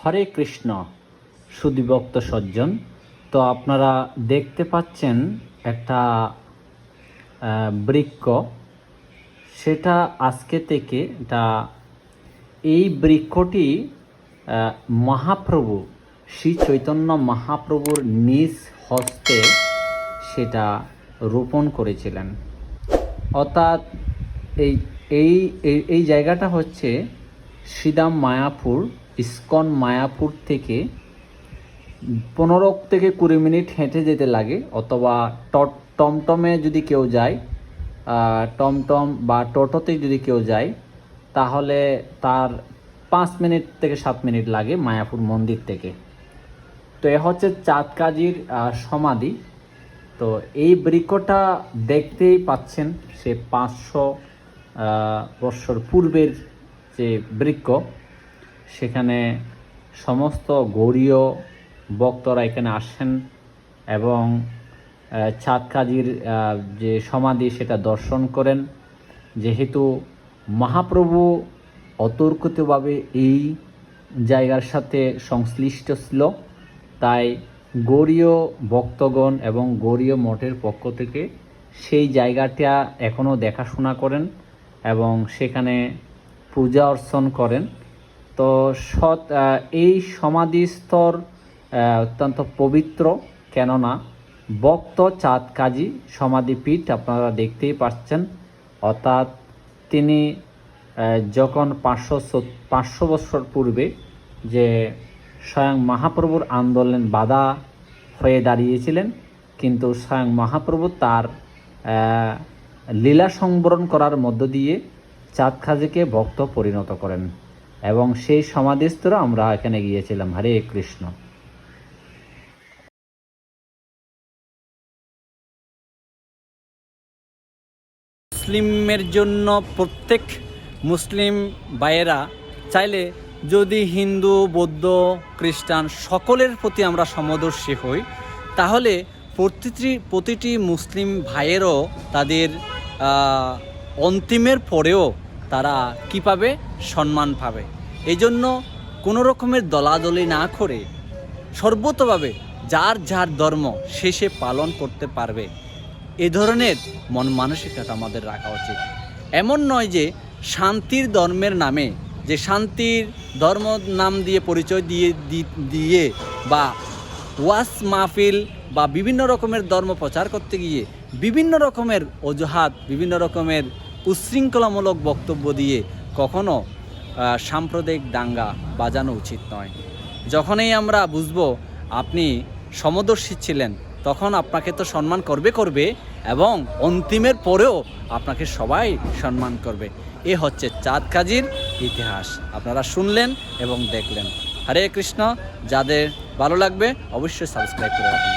হরে কৃষ্ণ সুধীভক্ত সজ্জন। তো আপনারা দেখতে পাচ্ছেন একটা বৃক্ষ, সেটা আজকে থেকে এই বৃক্ষটি মহাপ্রভু শ্রী চৈতন্য মহাপ্রভুর নিজ হস্তে সেটা রোপণ করেছিলেন। অর্থাৎ এই এই এই জায়গাটা হচ্ছে শ্রীধাম মায়াপুর, ইস্কন মায়াপুর থেকে 15 থেকে 20 মিনিট হেঁটে যেতে লাগে, অথবা টমটমে যদি কেউ যায়, টমটম বা টোটোতে যদি কেউ যায় তাহলে তার 5 মিনিট থেকে 7 মিনিট লাগে মায়াপুর মন্দির থেকে। তো এ হচ্ছে চাঁদ কাজীর সমাধি। তো এই বৃক্ষটা দেখতেই পাচ্ছেন, সে 500 বছর পূর্বের যে বৃক্ষ। সেখানে সমস্ত গৌড়ীয় ভক্তরা এখানে আসেন এবং চাঁদ কাজীর যে সমাধি সেটা দর্শন করেন। যেহেতু মহাপ্রভু অতর্কিতভাবে এই জায়গার সাথে সংশ্লিষ্ট ছিল, তাই গৌড়ীয় ভক্তগণ এবং গৌড়ীয় মঠের পক্ষ থেকে সেই জায়গাটা এখনও দেখাশোনা করেন এবং সেখানে পূজা অর্চন করেন। তো এই সমাধিস্থল অত্যন্ত পবিত্র, কেননা ভক্ত চাঁদ কাজী সমাধিপীঠ আপনারা দেখতেই পাচ্ছেন। অর্থাৎ তিনি যখন 500 বছর পূর্বে যে স্বয়ং মহাপ্রভুর আন্দোলন বাধা হয়ে দাঁড়িয়েছিলেন, কিন্তু স্বয়ং মহাপ্রভু তার লীলা সংবরণ করার মধ্য দিয়ে চাঁদ কাজীকে ভক্ত পরিণত করেন এবং সেই সমাধিস্থলে আমরা এখানে গিয়েছিলাম। হরে কৃষ্ণ। মুসলিমের জন্য প্রত্যেক মুসলিম ভাইয়েরা চাইলে যদি হিন্দু, বৌদ্ধ, খ্রিস্টান সকলের প্রতি আমরা সমদর্শী হই, তাহলে প্রতিটি মুসলিম ভাইয়েরও তাদের অন্তিমের পরেও তারা কী পাবে? সম্মান পাবে। এই জন্য কোনো রকমের দলাদলি না করে সর্বতভাবে যার যার ধর্ম সে পালন করতে পারবে, এ ধরনের মন মানসিকতা আমাদের রাখা উচিত। এমন নয় যে শান্তির ধর্মের নামে, যে শান্তির ধর্ম নাম দিয়ে পরিচয় দিয়ে বা ওয়াজ মাহফিল বা বিভিন্ন রকমের ধর্ম প্রচার করতে গিয়ে বিভিন্ন রকমের অজুহাত, বিভিন্ন রকমের উচ্ছৃঙ্খলামূলক বক্তব্য দিয়ে কখনো সাম্প্রদায়িক দাঙ্গা বাজানো উচিত নয়। যখনই আমরা বুঝবো আপনি সমদর্শী ছিলেন, তখন আপনাকে তো সম্মান করবে এবং অন্তিমের পরেও আপনাকে সবাই সম্মান করবে। এ হচ্ছে চাঁদ কাজীর ইতিহাস। আপনারা শুনলেন এবং দেখলেন। হরে কৃষ্ণ। যাদের ভালো লাগবে অবশ্যই সাবস্ক্রাইব করে রাখুন।